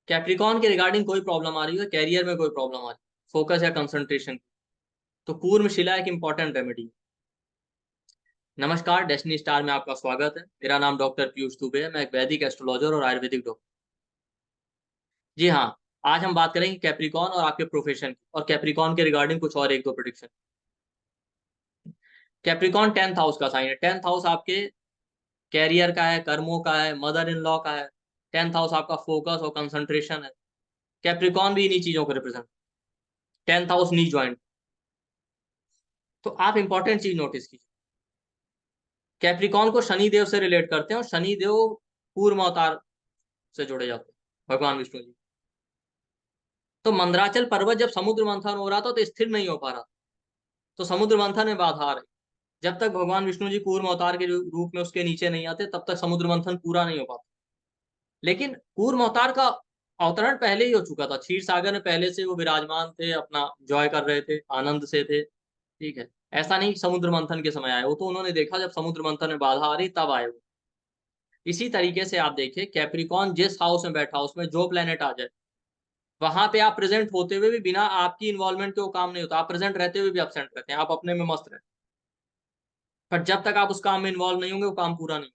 Capricorn के regarding कोई problem आ रही है, कैरियर में कोई प्रॉब्लम आ रही है, फोकस या कंसंट्रेशन, तो कूर्म शिला एक इंपॉर्टेंट रेमेडी। नमस्कार, डेस्टिनी स्टार में आपका स्वागत है। मेरा नाम डॉक्टर पीयूष दुबे है। मैं एक वैदिक एस्ट्रोलॉजर और आयुर्वेदिक डॉक्टर। जी हाँ, आज हम बात करेंगे कैप्रिकॉन और आपके प्रोफेशन की, और कैप्रिकॉन के रिगार्डिंग कुछ और एक दो प्रेडिक्शन। कैप्रिकॉन 10th हाउस का साइन है। 10th हाउस आपके कैरियर का है, कर्मों का है, मदर इन लॉ का है। 10th हाउस आपका फोकस और कंसंट्रेशन है। कैप्रिकॉन भी इन्हीं चीजों को represent. 10th house knee joint. तो आप इंपॉर्टेंट चीज नोटिस कीजिए, कैप्रिकॉन को शनि देव से रिलेट करते हैं, और शनि देव कूर्म अवतार से जुड़े जाते हैं, भगवान विष्णु जी। तो मंदराचल पर्वत जब समुद्र मंथन हो रहा था तो स्थिर नहीं हो पा रहा, तो समुद्र मंथन में बाधा आ रही। जब तक भगवान विष्णु जी कूर्म अवतार के रूप में उसके नीचे नहीं आते, तब तक समुद्र मंथन पूरा नहीं हो पाता। लेकिन कूर्म अवतार का अवतरण पहले ही हो चुका था, क्षीर सागर में पहले से वो विराजमान थे, अपना जॉय कर रहे थे, आनंद से थे। ठीक है, ऐसा नहीं समुद्र मंथन के समय आए, वो तो उन्होंने देखा जब समुद्र मंथन में बाधा आ रही तब आए वो। इसी तरीके से आप देखिए, कैप्रिकॉन जिस हाउस में बैठा, उसमें जो प्लेनेट आ जाए, वहां पे आप प्रेजेंट होते हुए भी बिना आपकी इन्वॉल्वमेंट के वो काम नहीं होता। आप प्रेजेंट रहते हुए भी एब्सेंट रहते हैं, आप अपने में मस्त रहते हैं, पर जब तक आप उस काम में इन्वॉल्व नहीं होंगे वो काम पूरा नहीं।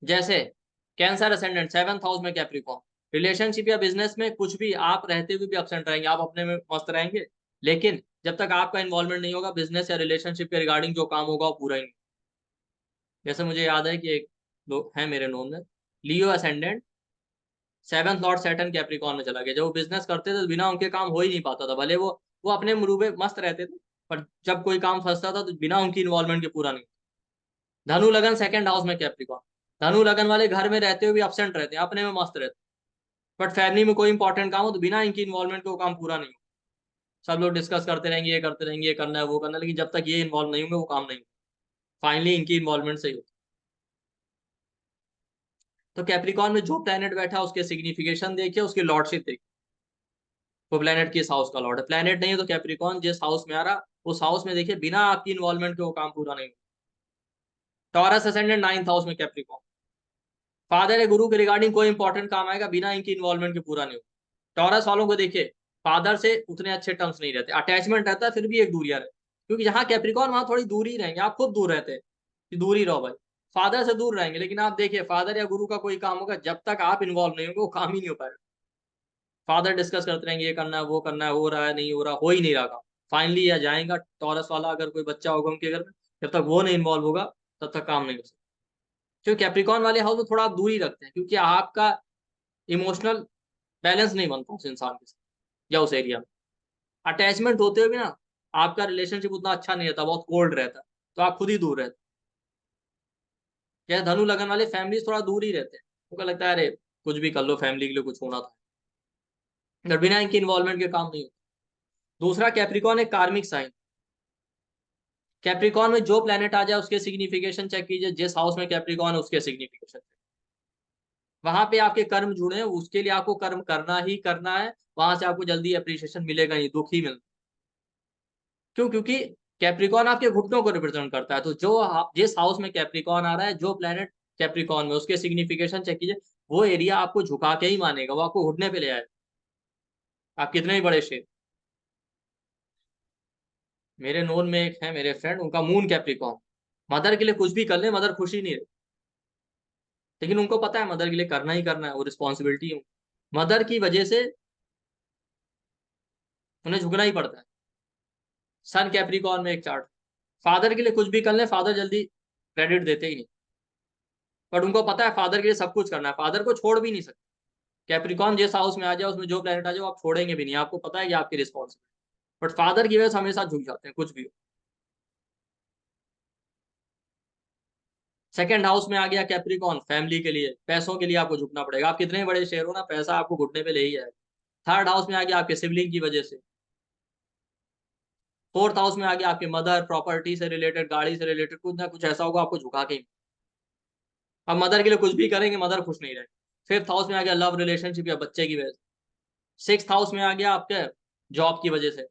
जैसे कैंसर असेंडेंट 7th हाउस में कैप्रिकॉन, रिलेशनशिप या बिजनेस में कुछ भी आप रहते हुए भी एब्सेंट रहेंगे, आप अपने में मस्त रहेंगे। लेकिन जब तक आपका इन्वॉल्वमेंट नहीं होगा बिजनेस या रिलेशनशिप के रिगार्डिंग, जो काम होगा वो पूरा ही नहीं। जैसे मुझे याद है कि एक लोग हैं मेरे नोन में, Leo ascendant, 7th lord Saturn Capricorn में चला गया। जब वो बिजनेस करते थे तो बिना उनके काम हो ही नहीं पाता था, भले वो अपने मुरूबे मस्त रहते थे, पर जब कोई काम फंसता था तो बिना उनकी इन्वॉल्वमेंट के पूरा नहीं। धनु लगन 2nd हाउस में कैप्रिकॉन, धनु लगन वाले घर में रहते हुए भी एब्सेंट रहते हैं, अपने में मस्त रहते हैं, बट फैमिली में कोई इंपॉर्टेंट काम हो तो बिना इनकी इन्वॉल्वमेंट के वो काम पूरा नहीं हो। सब लोग डिस्कस करते रहेंगे, ये करते रहेंगे, ये करना है वो करना है, लेकिन जब तक ये इन्वॉल्व नहीं होंगे वो काम नहीं होगा। फाइनली इनकी इन्वॉल्वमेंट से ही होता। तो कैप्रिकॉन में जो प्लेनेट बैठा उसके सिग्निफिकेशन देखिए, उसकी लॉर्डशिप देखिए, वो प्लेनेट किस हाउस का लॉर्ड है। प्लेनेट नहीं है तो कैप्रिकॉन जिस हाउस में आ रहा, उस हाउस में देखिए बिना आपकी इन्वॉल्वमेंट के वो काम पूरा नहीं होगा। टॉरस असेंडेंट 9th हाउस में कैप्रिकॉन, फादर या गुरु के रिगार्डिंग कोई इंपॉर्टेंट काम आएगा, बिना इनकी इन्वॉल्वमेंट के पूरा नहीं होगा। टॉरस वालों को देखिए, फादर से उतने अच्छे टर्म्स नहीं रहते, अटैचमेंट रहता है फिर भी एक दूरियां रहती, क्योंकि जहां कैप्रिकॉन वहां थोड़ी दूरी रहेंगे, आप खुद दूर रहते हैं कि दूर ही रहो भाई, फादर से दूर रहेंगे। लेकिन आप देखिए, फादर या गुरु का कोई काम होगा, जब तक आप इन्वॉल्व नहीं होंगे वो काम ही नहीं हो पाएगा। फादर डिस्कस करते रहेंगे, ये करना है वो करना है, हो रहा है नहीं हो रहा, हो ही नहीं रहा काम। फाइनली यह जाएगा टॉरस वाला, अगर कोई बच्चा होगा उनके घर में, जब तक वो नहीं इन्वॉल्व होगा तब तक काम नहीं हो सकता। क्योंकि कैप्रिकॉन वाले हाउस में थोड़ा आप दूरी रखते हैं, क्योंकि आपका इमोशनल बैलेंस नहीं बनता उस इंसान के साथ या उस एरिया में। अटैचमेंट होते हुए भी ना, आपका रिलेशनशिप उतना अच्छा नहीं रहता, बहुत कोल्ड रहता है, तो आप खुद ही दूर रहते हैं। जैसे धनु लगन वाले फैमिली थोड़ा दूर ही रहते हैं, उनको लगता है अरे कुछ भी कर लो, फैमिली के लिए कुछ होना था, अगर बिना इनकी इन्वॉल्वमेंट के काम नहीं होता। दूसरा, कैप्रिकॉन एक कार्मिक साइन। कैप्रिकॉन में जो प्लेनेट आ जाए उसके सिग्निफिकेशन चेक कीजिए, जिस हाउस में कैप्रिकॉन है उसके सिग्निफिकेशन, वहां पे आपके कर्म जुड़े हैं, उसके लिए आपको कर्म करना ही करना है। वहां से आपको जल्दी अप्रिशिएशन मिलेगा नहीं, दुख ही मिलता। क्यों? क्योंकि कैप्रिकॉन आपके घुटनों को रिप्रेजेंट करता है, तो जिस हाउस में कैप्रिकॉन आ रहा है, जो प्लेनेट कैप्रिकॉन में, उसके सिग्निफिकेशन चेक कीजिए, वो एरिया आपको झुका के ही मानेगा, वो आपको घुटने पे ले आएगा, आप कितने ही बड़े शेर। मेरे नोन में एक है मेरे फ्रेंड, उनका मून कैप्रिकॉन, मदर के लिए कुछ भी कर ले मदर खुशी नहीं रहती, लेकिन उनको पता है मदर के लिए करना ही करना है, वो रिस्पॉन्सिबिलिटी है। मदर की वजह से उन्हें झुकना ही पड़ता है। सन कैप्रिकॉन में एक चार्ट, फादर के लिए कुछ भी कर ले फादर जल्दी क्रेडिट देते ही नहीं, बट उनको पता है फादर के लिए सब कुछ करना है, फादर को छोड़ भी नहीं सकते। कैप्रिकॉन जिस हाउस में आ जाए, उसमें जो प्लेनेट आ जाए, आप छोड़ेंगे भी नहीं, आपको पता है कि आपकी रिस्पॉन्सिबिलिटी, बट फादर की वजह से हमेशा झुक जाते हैं कुछ भी हो। सेकंड हाउस में आ गया कैप्रिकॉन, फैमिली के लिए, पैसों के लिए आपको झुकना पड़ेगा, आप कितने बड़े शेयर हो ना, पैसा आपको घुटने पे ले ही आएगा। थर्ड हाउस में आ गया आपके सिबलिंग की वजह से। फोर्थ हाउस में आ गया आपके मदर, प्रॉपर्टी से रिलेटेड, गाड़ी से रिलेटेड, कुछ ना कुछ ऐसा होगा आपको झुका के ही। अब मदर के लिए कुछ भी करेंगे, मदर खुश नहीं रहेगी। फिफ्थ हाउस में आ गया लव रिलेशनशिप या बच्चे की वजह से। सिक्स्थ हाउस में आ गया आपके जॉब की वजह से,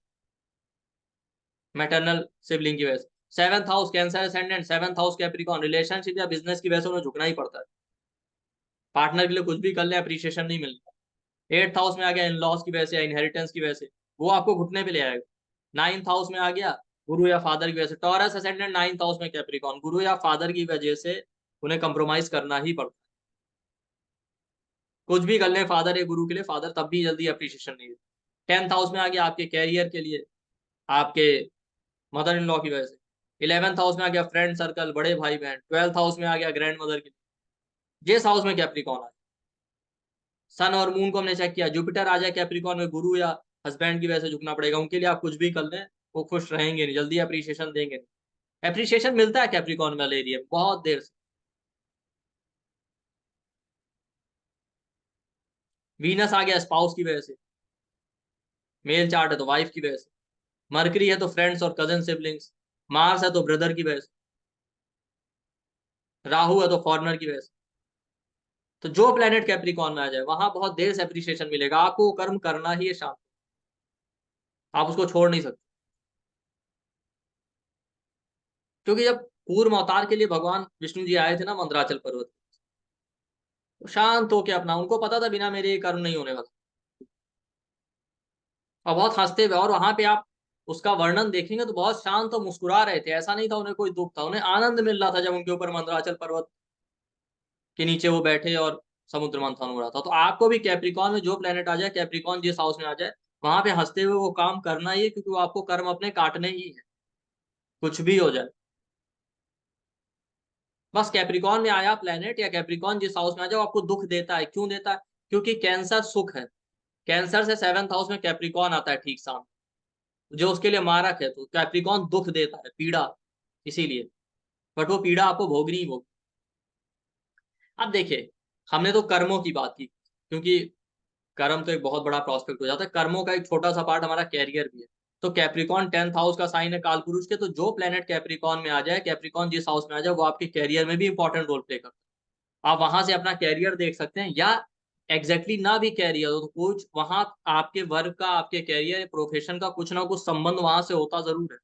मैटरनल सिबलिंग की वजह से। Seventh house cancer ascendant, seventh house Capricorn, relationship या बिजनेस की वजह से उन्हें झुकना ही पड़ता है। पार्टनर के लिए कुछ भी कर ले अप्रिशिएशन नहीं मिलता। 8th हाउस में आ गया इन लॉस की वजह से या इनहेरिटेंस की वजह से, वो आपको घुटने पे ले आएगा। 9th हाउस में आ गया गुरु या फादर की वजह से, टॉरस असेंडेंट 9th हाउस में कैप्रिकॉर्न, गुरु या फादर की वजह से उन्हें कंप्रोमाइज करना ही पड़ता है। कुछ भी कर ले फादर या गुरु के लिए, फादर तब भी जल्दी अप्रिशिएशन नहीं देते। 10th हाउस में आ गया आपके कैरियर के लिए, आपके मदर इन लॉ की वजह से। 11th हाउस में आ गया फ्रेंड सर्कल, बड़े भाई बहन। 12th हाउस में आ गया ग्रैंड मदर के लिए। जिस हाउस में कैप्रिकॉर्न आ, सन और मून को हमने चेक किया, जुपिटर आ जाए कैप्रिकॉर्न में, गुरु या हस्बैंड की वजह से झुकना पड़ेगा उनके लिए। आप कुछ भी कर लें वो खुश रहेंगे नहीं, जल्दी अप्रिशिएशन देंगे नहीं। अप्रिशिएशन मिलता है कैप्रिकॉर्न वाले एरिया में बहुत देर से। वीनस आ गया स्पाउस की वजह से, मेल चार्ट है तो वाइफ की वजह से। मरकरी है तो फ्रेंड्स और कजन सिबलिंग्स। मार्स है तो ब्रदर की वजह से। राहु है तो फॉरनर की वजह से। तो जो प्लेनेट कैप्रिकॉर्न में आ जाए वहां बहुत देर से अप्रिशिएशन मिलेगा। आपको कर्म करना ही है शाम, आप उसको छोड़ नहीं सकते। क्योंकि जब कूर्म अवतार के लिए भगवान विष्णु जी आए थे ना मंदराचल पर्वत, तो शांत होके अपना, उनको पता था बिना मेरे ये कर्म नहीं होने वाला, और बहुत हंसते हुए। और वहां पे आप उसका वर्णन देखेंगे तो बहुत शांत और मुस्कुरा रहे थे, ऐसा नहीं था उन्हें कोई दुख था, उन्हें आनंद मिल रहा था जब उनके ऊपर मंदराचल पर्वत के नीचे वो बैठे और समुद्र मंथन हो रहा था। तो आपको भी कैप्रिकॉन में जो प्लेनेट आ जाए, कैप्रिकॉन जिस हाउस में आ जाए, वहां पे हंसते हुए वो काम करना ही है, क्योंकि वो आपको कर्म अपने काटने ही है, कुछ भी हो जाए। बस कैप्रिकॉन में आया प्लेनेट या कैप्रिकॉन जिस हाउस में आ जाए, वो आपको दुख देता है। क्यों देता है? क्योंकि कैंसर सुख है। कैंसर से 7th हाउस में कैप्रिकॉन आता है ठीक सामने, जो उसके लिए मारक है। तो कैप्रिकॉन दुख देता है, पीड़ा, इसीलिए। बट वो पीड़ा आपको भोगनी ही होगी। अब देखिए, हमने तो कर्मों की बात की, क्योंकि कर्म तो एक बहुत बड़ा प्रोस्पेक्ट हो जाता है। कर्मों का एक छोटा सा पार्ट हमारा कैरियर भी है। तो कैप्रिकॉन 10th हाउस का साइन है काल पुरुष के, तो जो प्लेनेट कैप्रिकॉन में आ जाए, कैप्रिकॉन जिस हाउस में आ जाए, वो आपके कैरियर में भी इंपॉर्टेंट रोल प्ले करता है। आप वहां से अपना कैरियर देख सकते हैं, या एग्जैक्टली ना भी कैरियर हो तो कुछ वहां आपके वर्क का, आपके कैरियर प्रोफेशन का कुछ ना कुछ संबंध वहां से होता जरूर है।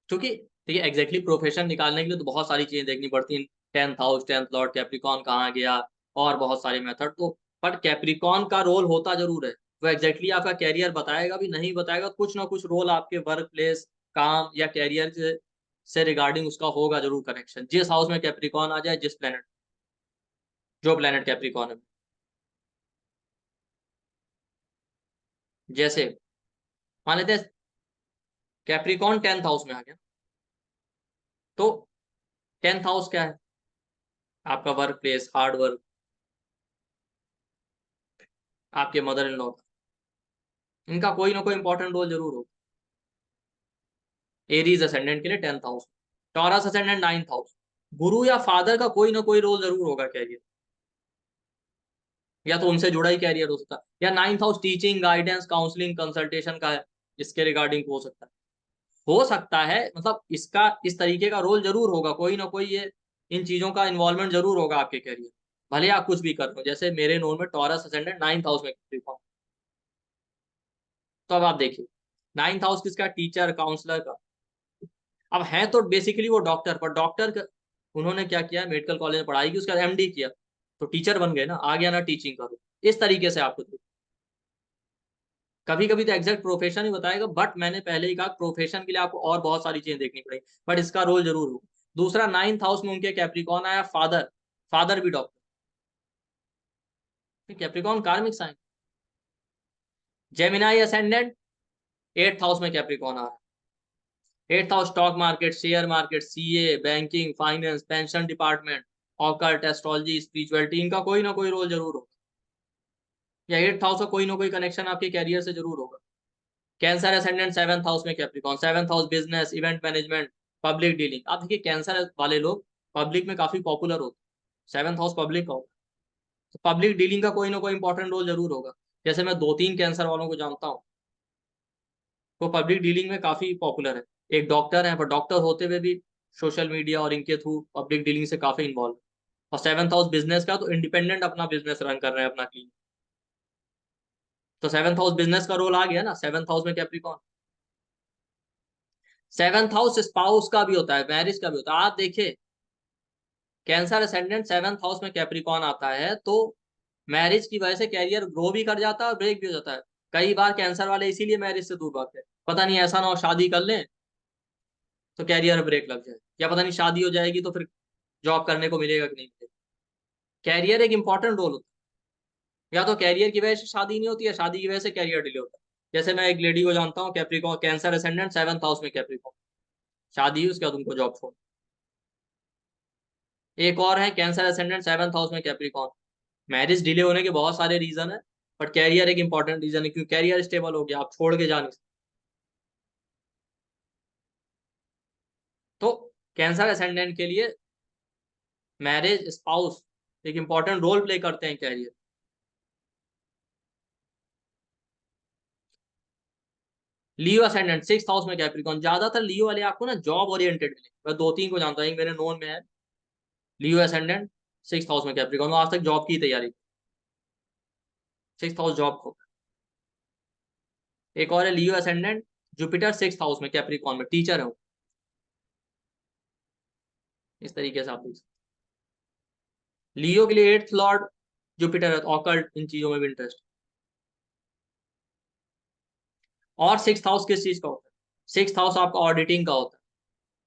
क्योंकि देखिए, एग्जैक्टली प्रोफेशन निकालने के लिए तो बहुत सारी चीजें देखनी पड़ती हैं। 10th house, 10th Lord, Capricorn कहाँ गया, और बहुत सारे मेथड तो। बट कैप्रिकॉन का रोल होता जरूर है। वो एग्जैक्टली आपका कैरियर बताएगा भी नहीं बताएगा, कुछ ना कुछ रोल आपके वर्क प्लेस, काम या कैरियर से रिगार्डिंग उसका होगा जरूर कनेक्शन। जिस हाउस में कैप्रिकॉन आ जाए, जिस प्लेनेट, जो प्लेनेट कैप्रिकॉन है। जैसे मान लेते हैं कैप्रिकॉन 10th हाउस में आ गया, तो 10th हाउस क्या है? आपका वर्क प्लेस, हार्ड वर्क, आपके मदर इन लॉ का, इनका कोई ना कोई इंपॉर्टेंट रोल जरूर हो। एरीज असेंडेंट के लिए 10th house, taurus ascendant 9th house, गुरु या फादर का कोई ना कोई रोल जरूर होगा कैरियर, या तो उनसे जुड़ा ही कैरियर हो सकता है, या 9th house teaching, guidance, counselling, consultation का है, इसके रिगार्डिंग हो सकता है। हो सकता है मतलब इसका इस तरीके का रोल जरूर होगा, कोई ना कोई ये इन चीजों का इन्वॉल्वमेंट जरूर होगा आपके कैरियर। भले आप कुछ भी कर रहे हो, जैसे मेरे नोन में टॉरस असेंडेंट 9th हाउस में देखा। तो अब आप देखिए, 9th हाउस किसका? टीचर, काउंसलर का। अब है तो बेसिकली वो डॉक्टर, पर डॉक्टर उन्होंने क्या किया, मेडिकल कॉलेज में पढ़ाई की, उसका एमडी किया, तो टीचर बन गए ना, आ गया ना टीचिंग करो। इस तरीके से आपको कभी कभी तो एग्जैक्ट प्रोफेशन ही बताएगा, बट मैंने पहले ही कहा प्रोफेशन के लिए आपको और बहुत सारी चीजें देखनी पड़ेगी, बट इसका रोल जरूर हो। दूसरा, 9th हाउस में उनके कैप्रिकॉन आया, फादर, फादर भी doctor. Capricorn karmic sign. Gemini ascendant 8th house में कैप्रिकॉन आ रहा है। 8th house stock market, share market, CA, banking, finance, pension department, occult, astrology, spirituality, इनका कोई ना कोई रोल जरूर होगा, या 8th हाउस का कोई ना कोई कनेक्शन आपके कैरियर से जरूर होगा। कैंसर असेंडेंट 7th हाउस में Capricorn, 7th house business, event management, public dealing. आप देखिए कैंसर वाले लोग पब्लिक में काफी पॉपुलर होते हैं, 7th हाउस पब्लिक का होता है, तो पब्लिक डीलिंग का कोई ना कोई इंपॉर्टेंट रोल जरूर होगा। जैसे मैं 2-3 कैंसर वालों को जानता हूँ, वो पब्लिक डीलिंग में काफी पॉपुलर है। एक डॉक्टर है, पर डॉक्टर होते हुए भी सोशल मीडिया और इनके थ्रू पब्लिक डीलिंग से काफी इन्वॉल्व है। और 7th हाउस बिजनेस का, तो इंडिपेंडेंट अपना बिजनेस रन कर रहे हैं, अपना क्लिनिक। तो 7th हाउस बिजनेस का रोल आ गया ना, 7th हाउस में कैप्रिकॉन। सेवंथ हाउस स्पाउस का भी होता है, मैरिज का भी होता है। आप देखिए कैंसर असेंडेंट सेवंथ हाउस में कैप्रिकॉन आता है तो मैरिज की वजह से कैरियर ग्रो भी कर जाता है और ब्रेक भी हो जाता है। कई बार कैंसर वाले इसीलिए मैरिज से दूर भागते हैं, पता नहीं ऐसा ना हो शादी कर लें तो कैरियर ब्रेक लग जाए, या पता नहीं शादी हो जाएगी तो फिर जॉब करने को मिलेगा कि नहीं मिलेगा। कैरियर एक इंपॉर्टेंट रोल होता है, या तो कैरियर की वजह से शादी नहीं होती है, शादी की वजह से कैरियर डिले होता है। जैसे मैं एक लेडी को जानता हूँ Capricorn, cancer ascendant seventh house में कैप्रिकॉन, शादी हुई उसके बाद उनको जॉब छोड़। एक और है कैंसर असेंडेंट सेवंथ हाउस में कैप्रिकॉन, मैरिज डिले होने के बहुत सारे रीजन है, बट कैरियर एक इंपॉर्टेंट रीजन है, क्योंकि कैरियर स्टेबल हो गया, आप छोड़ के जा नहीं सकते। तो कैंसर असेंडेंट के लिए मैरिज स्पाउस एक इंपॉर्टेंट रोल प्ले करते हैं कैरियर। लियो असेंडेंट सिक्स हाउस में कैप्रिकॉन, ज्यादातर लियो वाले आपको ना जॉब ओरिएंटेड मिले, मैं दो तीन को जानता हूँ, एक मेरे नोन में है लियो असेंडेंट सिक्स हाउस में कैप्रिकॉन, वो आज तक जॉब की तैयारी, सिक्स हाउस जॉब को। एक और है लियो असेंडेंट जुपिटर सिक्स हाउस में कैप्रिकॉन में, टीचर है वो। इस तरीके से आप देख सकते हैं। लियो के लिए एट्थ लॉर्ड जुपिटर है, ऑकल्ट इन चीजों में भी इंटरेस्ट। और सिक्स हाउस किस चीज का होता है? सिक्स हाउस आपका ऑडिटिंग का होता है,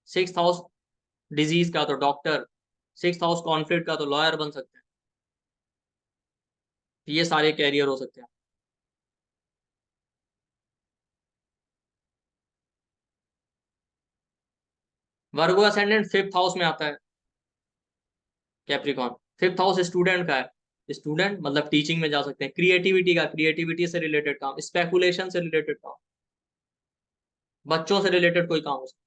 सिक्स हाउस डिजीज का तो डॉक्टर, सिक्स हाउस कॉन्फ्लिक्ट का तो लॉयर बन सकते हैं। ये सारे कैरियर हो सकते हैं। वर्गो असेंडेंट फिफ्थ हाउस में आता है कैप्रिकॉन, फिफ्थ हाउस स्टूडेंट का है, स्टूडेंट मतलब टीचिंग में जा सकते हैं, क्रिएटिविटी का, क्रिएटिविटी से रिलेटेड काम, स्पेकुलेशन से रिलेटेड काम, बच्चों से रिलेटेड कोई काम हो सकता है।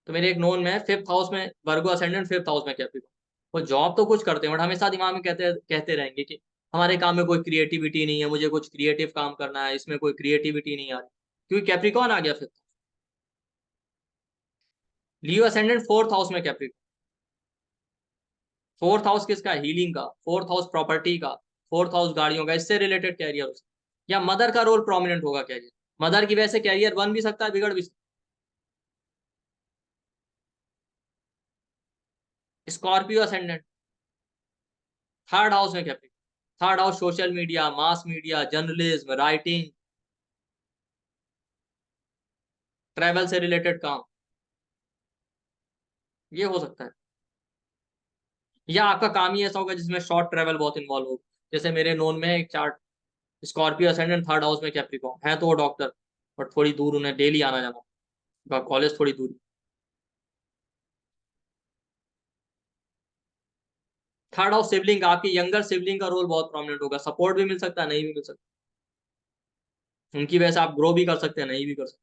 तो मेरे एक नोन में है फिफ्थ हाउस में वर्गो असेंडेंट, फिफ्थ हाउस में कैप्रिकॉन, वो जॉब तो कुछ करते हैं बट हमेशा दिमाग में कहते कहते रहेंगे कि हमारे काम में कोई क्रिएटिविटी नहीं है, मुझे कुछ क्रिएटिव काम करना है, इसमें कोई क्रिएटिविटी नहीं आ रही, क्योंकि कैप्रिकॉन आ गया फिफ्थ। लियो असेंडेंट फोर्थ हाउस में कैप्रिकॉन, फोर्थ हाउस किसका? हीलिंग का, फोर्थ हाउस प्रॉपर्टी का, फोर्थ हाउस गाड़ियों का, इससे रिलेटेड कैरियर हो सकता है। या मदर का रोल प्रोमिनेंट होगा कैरियर, मदर की वजह से कैरियर बन भी सकता है, बिगड़ भी सकता है। स्कॉर्पियो असेंडेंट थर्ड हाउस में Capricorn, third house social media, mass media, journalism, writing, travel से रिलेटेड काम, ये हो सकता है। या आपका काम ही ऐसा होगा जिसमें शॉर्ट ट्रैवल बहुत इन्वॉल्व हो, जैसे मेरे नोन में एक chart Scorpio ascendant third house में कैप्रिकॉन है, तो वो डॉक्टर, बट थोड़ी दूर उन्हें डेली आना जाना, कॉलेज थोड़ी दूर। थर्ड हाउस सिबलिंग, आपकी यंगर सिबलिंग का रोल बहुत प्रोमिनेंट होगा, सपोर्ट भी मिल सकता है, नहीं भी मिल सकता, उनकी वजह से आप ग्रो भी कर सकते हैं, नहीं भी कर सकते।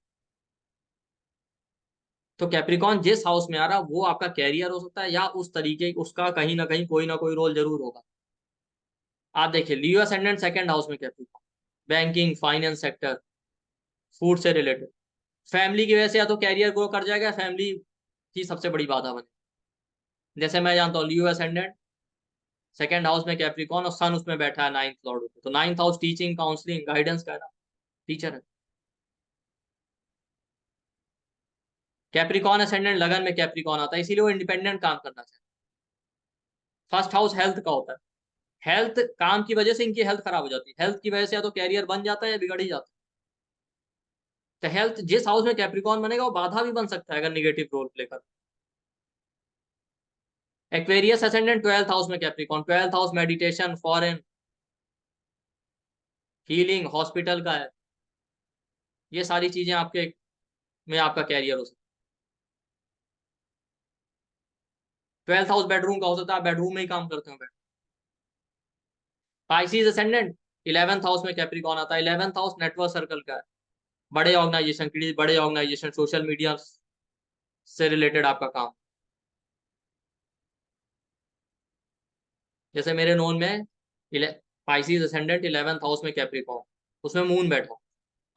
तो कैप्रिकॉन जिस हाउस में आ रहा वो आपका कैरियर हो सकता है, या उस तरीके उसका कहीं ना कहीं कोई ना कोई रोल जरूर होगा। आप देखिए लियो असेंडेंट सेकंड हाउस में Capricorn, banking, finance sector, food से रिलेटेड, फैमिली की वजह से या तो कैरियर ग्रो कर जाएगा, फैमिली की सबसे बड़ी बाधा बने। जैसे मैं जानता हूँ लियो असेंडेंट सेकंड हाउस में कैप्रिकॉन और सन उसमें बैठा है नाइन्थ लॉर्ड, तो ninth house teaching, counselling, guidance का है ना, टीचर है। कैप्रिकॉन असेंडेंट लगन में कैप्रिकॉन आता है, इसीलिए वो इंडिपेंडेंट काम करना चाहिए। फर्स्ट हाउस हेल्थ का होता है, हेल्थ काम की वजह से इनकी हेल्थ खराब हो जाती है, हेल्थ की वजह से या तो कैरियर बन जाता है या बिगड़ ही जाता है। तो हेल्थ जिस हाउस में कैप्रिकॉन बनेगा वो बाधा भी बन सकता है अगर निगेटिव रोल प्ले कर। एक्वेरियस असेंडेंट ट्वेल्थ हाउस में Capricorn, twelfth house meditation, foreign, healing, hospital का है, ये सारी चीजें आपके में आपका कैरियर हो सकता है। ट्वेल्थ हाउस बेडरूम का हो सकता है, आप बेडरूम में ही काम करते हो। पाइसिस असेंडेंट इलेवेंथ हाउस में कैप्रिकॉन आता है, इलेवेंथ हाउस नेटवर्क सर्कल का है, बड़े ऑर्गेनाइजेशन, बड़े ऑर्गेनाइजेशन, सोशल मीडिया से रिलेटेड आपका काम। जैसे मेरे नोन में पाइसिस असेंडेंट इलेवेंथ हाउस में कैप्रिकॉन, उसमें मून बैठा,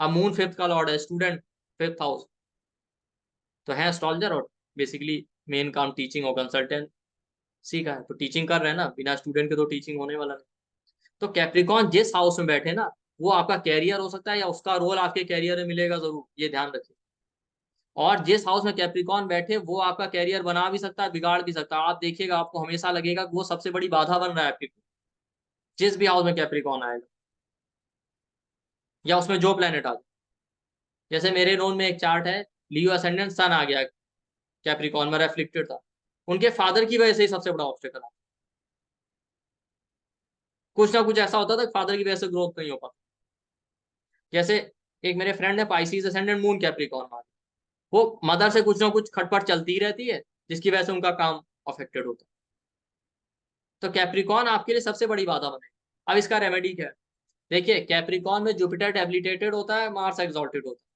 अब मून फिफ्थ का लॉर्ड है, स्टूडेंट, फिफ्थ हाउस तो है एस्ट्रोलॉजर, और बेसिकली मेन काम टीचिंग और कंसल्टेंट का है, तो टीचिंग कर रहे हैं ना, बिना स्टूडेंट के तो टीचिंग होने वाला नहीं। तो कैप्रिकॉन जिस हाउस में बैठे ना वो आपका कैरियर हो सकता है या उसका रोल आपके कैरियर में मिलेगा जरूर, ये ध्यान रखिए। और जिस हाउस में कैप्रिकॉन बैठे वो आपका कैरियर बना भी सकता है, बिगाड़ भी सकता है। आप देखिएगा, आपको हमेशा लगेगा कि वो सबसे बड़ी बाधा बन रहा है आपके, जिस भी हाउस में कैप्रिकॉन आएगा या उसमें जो प्लेनेट आ जाए। जैसे मेरे नोन में एक चार्ट है, लियो असेंडेंट सन आ गया कैप्रिकॉन में, रेफ्लेक्टेड था, उनके फादर की वजह से ही सबसे बड़ा ऑब्स्टेकल था। कुछ ना कुछ ऐसा होता था फादर की वजह से ग्रोथ नहीं हो पाता। जैसे एक मेरे फ्रेंड है, पाइसिस असेंडेंट मून कैप्रिकॉन में, वो मदर से कुछ ना कुछ खटपट चलती रहती है, जिसकी वजह से उनका काम अफेक्टेड होता है। तो कैप्रिकॉन आपके लिए सबसे बड़ी बाधा बने। अब इसका रेमेडी क्या है? देखिए, कैप्रिकॉन में जुपिटर डेबिलिटेटेड होता है, मार्स एक्सॉल्टेड होता है।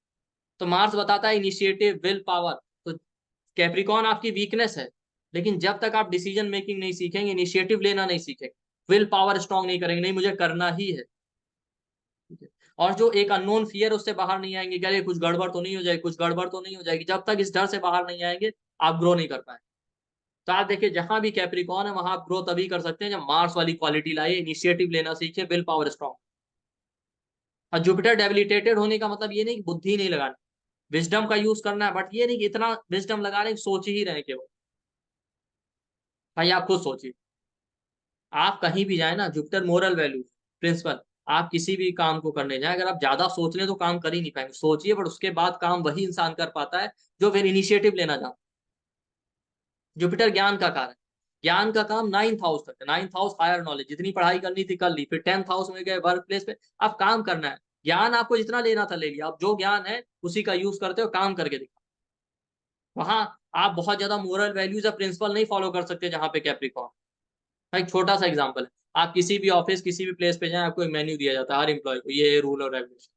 तो मार्स बताता है इनिशिएटिव, विल पावर। तो कैप्रिकॉन आपकी वीकनेस है, लेकिन जब तक आप डिसीजन मेकिंग नहीं सीखेंगे, इनिशिएटिव लेना नहीं सीखेंगे, विल पावर स्ट्रांग नहीं करेंगे, नहीं मुझे करना ही है, ठीक है? और जो एक अननोन फियर, उससे बाहर नहीं आएंगे, क्या कुछ गड़बड़ तो नहीं हो जाएगी, कुछ गड़बड़ तो नहीं हो जाएगी, जब तक इस डर से बाहर नहीं आएंगे आप ग्रो नहीं कर पाएंगे। तो आप देखिए, जहां भी कैप्रिकॉन है वहां आप ग्रो तभी कर सकते हैं जब मार्स वाली क्वालिटी लाइए, इनिशिएटिव लेना सीखिए, विल पावर स्ट्रांग। और जुपिटर डेबिलिटेटेड होने का मतलब ये नहीं कि बुद्धि नहीं लगानी, विजडम का यूज करना है, बट ये नहीं कि इतना विजडम लगा रहे सोच ही रहे केवल। भाई आप खुद सोचिए, आप कहीं भी जाए ना, जुपिटर मोरल वैल्यू प्रिंसिपल, आप किसी भी काम को करने जाए, अगर आप ज्यादा सोच लें तो काम कर ही नहीं पाएंगे। सोचिए, बट उसके बाद काम वही इंसान कर पाता है जो फिर इनिशिएटिव लेना चाहता है। जुपिटर ज्ञान का कारक, ज्ञान का काम नाइन्थ हाउस तक है, नाइन्थ हाउस हायर नॉलेज, जितनी पढ़ाई करनी थी कर ली, फिर टेंथ हाउस में गए, वर्क प्लेस पे अब काम करना है। ज्ञान आपको जितना लेना था ले लिया, अब जो ज्ञान है उसी का यूज करते हो, काम करके दिखा। वहां आप बहुत ज्यादा मोरल वैल्यूज या प्रिंसिपल नहीं फॉलो कर सकते जहां पे कैप्रिकॉर्न। एक छोटा सा एग्जांपल है, आप किसी भी ऑफिस, किसी भी प्लेस पे जाएं, आपको एक मेन्यू दिया जाता है हर एम्प्लॉय को, ये रूल और रेगुलेशन।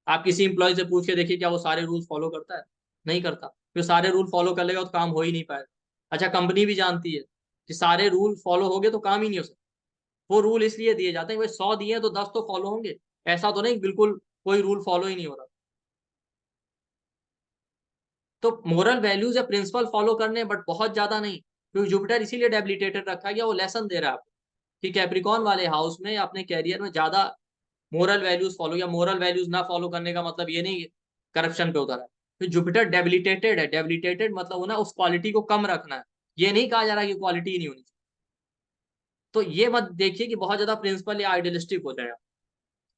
आप किसी एम्प्लॉय से पूछ के देखिए, क्या वो सारे रूल्स फॉलो करता है? नहीं करता। फिर सारे रूल फॉलो कर लेगा तो काम हो ही नहीं पाएगा। अच्छा, कंपनी भी जानती है कि सारे रूल फॉलो हो गए तो काम ही नहीं हो सकता। वो रूल इसलिए दिए जाते हैं, भाई 100 दिए तो 10 तो फॉलो होंगे। ऐसा तो नहीं बिल्कुल कोई रूल फॉलो ही नहीं हो रहा। तो मोरल वैल्यूज या प्रिंसिपल फॉलो करने, बट बहुत ज्यादा नहीं, क्योंकि जुपिटर इसीलिए डेबिलिटेटेड रखा गया, वो लेसन दे रहा है आपको कि कैप्रिकॉन वाले हाउस में या अपने कैरियर में ज्यादा मोरल वैल्यूज फॉलो, या मोरल वैल्यूज ना फॉलो करने का मतलब ये नहीं करप्शन पे उतर है। तो जुपिटर डेबिलिटेटेड है, डेबिलिटेटेड मतलब वो ना उस क्वालिटी को कम रखना है। ये नहीं कहा जा रहा कि क्वालिटी ही नहीं होनी चाहिए। तो ये मत देखिए कि बहुत ज्यादा प्रिंसिपल या आइडियलिस्टिक हो जाएगा।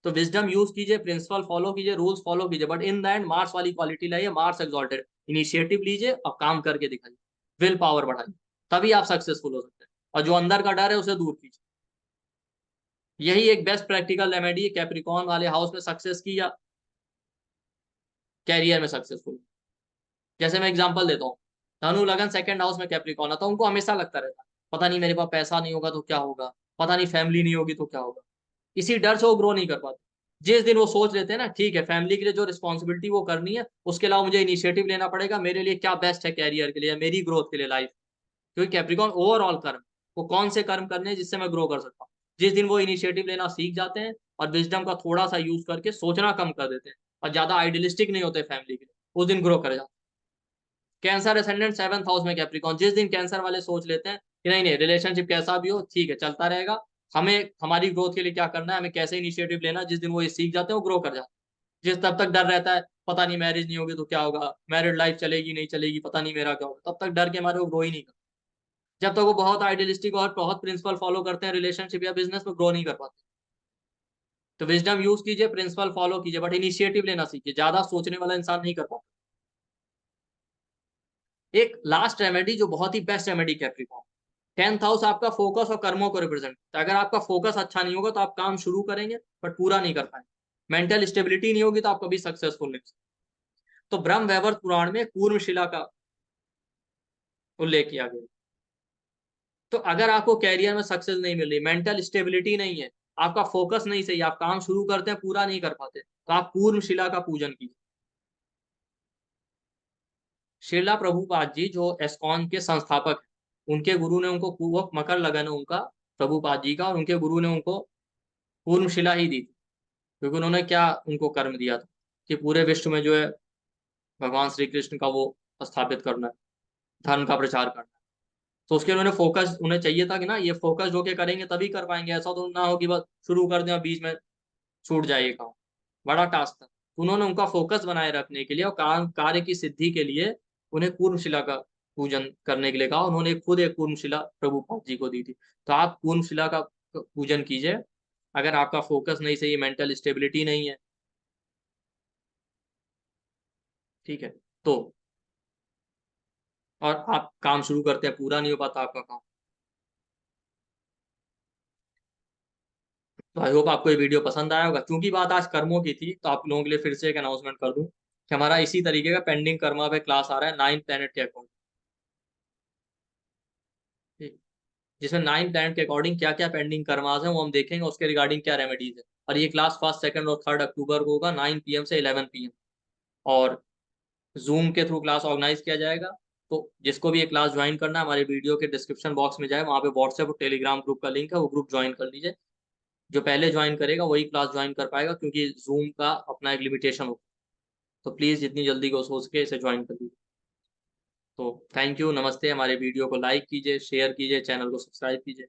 तो विजडम यूज कीजिए, प्रिंसिपल फॉलो कीजिए, रूल्स फॉलो कीजिए, but in the end Mars वाली क्वालिटी लाइए, मार्स एक्सॉल्टेड, इनिशिएटिव लीजिए और काम करके दिखाइए, विल पावर बढ़ाइए, तभी आप सक्सेसफुल हो सकते हैं। और जो अंदर का डर है उसे दूर कीजिए। यही एक बेस्ट प्रैक्टिकल रेमेडी है कैप्रिकॉन वाले हाउस में सक्सेस की या कैरियर में सक्सेसफुल। जैसे मैं एग्जांपल देता हूँ, धनु लगन सेकंड हाउस में कैप्रिकॉन आता है, उनको हमेशा लगता रहता है पता नहीं मेरे पास पैसा नहीं होगा तो क्या होगा, पता नहीं फैमिली नहीं होगी तो क्या होगा। इसी डर से वो ग्रो नहीं कर पाते। जिस दिन वो सोच लेते हैं ना, ठीक है फैमिली के लिए जो रिस्पॉन्सिबिलिटी वो करनी है, उसके अलावा मुझे इनिशिएटिव लेना पड़ेगा, मेरे लिए क्या बेस्ट है कैरियर के लिए या मेरी ग्रोथ के लिए लाइफ। क्योंकि कैप्रिकॉन ओवरऑल कर्म, वो कौन से कर्म करने हैं जिससे मैं ग्रो कर सकता हूँ। जिस दिन वो इनिशिएटिव लेना सीख जाते हैं और विजडम का थोड़ा सा यूज करके सोचना कम कर देते हैं और ज्यादा आइडियलिस्टिक नहीं होते फैमिली के लिए, उस दिन ग्रो कर जाते हैं। कैंसर असेंडेंट सेवंथ हाउस में कैप्रिकॉन, जिस दिन कैंसर वाले सोच लेते हैं कि नहीं नहीं, रिलेशनशिप कैसा भी हो ठीक है चलता रहेगा, हमें हमारी ग्रोथ के लिए क्या करना है, हमें कैसे इनिशिएटिव लेना है, जिस दिन वो ये सीख जाते हैं वो ग्रो कर जाते हैं। जिस तब तक डर रहता है पता नहीं मैरिज नहीं होगी तो क्या होगा, मैरिड लाइफ चलेगी नहीं चलेगी, पता नहीं मेरा क्या होगा, तब तक डर के मारे वो ग्रो ही नहीं करते। जब तक वो बहुत आइडियलिस्टिक और बहुत प्रिंसिपल फॉलो करते हैं रिलेशनशिप या बिजनेस में, ग्रो नहीं कर पाते। तो विजडम यूज कीजिए, प्रिंसिपल फॉलो कीजिए, बट इनिशिएटिव लेना सीखिए, ज्यादा सोचने वाला इंसान नहीं कर पाता। एक लास्ट रेमेडी जो बहुत ही best remedy Capricorn, tenth house आपका फोकस और कर्मों को रिप्रेजेंट करता है। अगर आपका फोकस अच्छा नहीं होगा तो आप काम शुरू करेंगे बट पूरा नहीं कर पाएंगे, मेंटल स्टेबिलिटी नहीं होगी तो आप कभी सक्सेसफुल नहीं। तो ब्रह्म वैवर्त पुराण में कूर्मशिला का उल्लेख किया गया। तो अगर आपको कैरियर में सक्सेस नहीं मिल रही, मेंटल स्टेबिलिटी नहीं है, आपका फोकस नहीं सही, आप काम शुरू करते हैं पूरा नहीं कर पाते, तो आप कूर्मशिला का पूजन कीजिए। श्रीला प्रभुपाद जी जो एस्कॉन के संस्थापक हैं, उनके गुरु ने उनको, वो मकर लगन है उनका, प्रभुपाद जी का, और उनके गुरु ने उनको कूर्मशिला ही दी थी। क्योंकि उन्होंने क्या उनको कर्म दिया था कि पूरे विश्व में जो है भगवान श्री कृष्ण का वो स्थापित करना है, धर्म का प्रचार करना है। तो उसके उन्होंने फोकस, उन्हें चाहिए था कि ना ये फोकस होके करेंगे तभी कर पाएंगे, ऐसा तो ना हो कि बस शुरू कर दें और बीच में छूट जाए ये काम। बड़ा टास्क था। उन्होंने उनका फोकस बनाए रखने के लिए और कार्य की सिद्धि के लिए उन्हें कूर्मशिला का पूजन करने के लिए कहा। उन्होंने खुद एक कूर्मशिला प्रभुपाद जी को दी थी। तो आप कूर्मशिला का पूजन कीजिए अगर आपका फोकस नहीं सही, मेंटल स्टेबिलिटी नहीं है। ठीक है, तो और आप काम शुरू करते हैं, पूरा नहीं हो पाता आपका काम। तो आई होप आपको ये वीडियो पसंद आया होगा। क्योंकि बात आज कर्मों की थी तो आप लोगों के लिए फिर से एक अनाउंसमेंट कर दूं कि हमारा इसी तरीके का पेंडिंग कर्मा पे क्लास आ रहा है 9 प्लैनेट के अकॉर्डिंग। ठीक, जिसमें 9 प्लैनेट के अकॉर्डिंग क्या क्या पेंडिंग कर्मास है वो हम देखेंगे, उसके रिगार्डिंग क्या रेमेडीज है। और ये क्लास 1, 2 और 3 अक्टूबर को होगा 9 PM से 11 PM। और जूम के थ्रू क्लास ऑर्गेनाइज किया जाएगा। तो जिसको भी ये क्लास ज्वाइन करना है, हमारे वीडियो के डिस्क्रिप्शन बॉक्स में जाए, वहाँ पे व्हाट्सएप और टेलीग्राम ग्रुप का लिंक है, वो ग्रुप ज्वाइन कर लीजिए। जो पहले ज्वाइन करेगा वही क्लास ज्वाइन कर पाएगा, क्योंकि जूम का अपना एक लिमिटेशन होता है। तो प्लीज़ जितनी जल्दी हो सके इसे ज्वाइन कर लीजिए। तो थैंक यू, नमस्ते। हमारे वीडियो को लाइक कीजिए, शेयर कीजिए, चैनल को सब्सक्राइब कीजिए।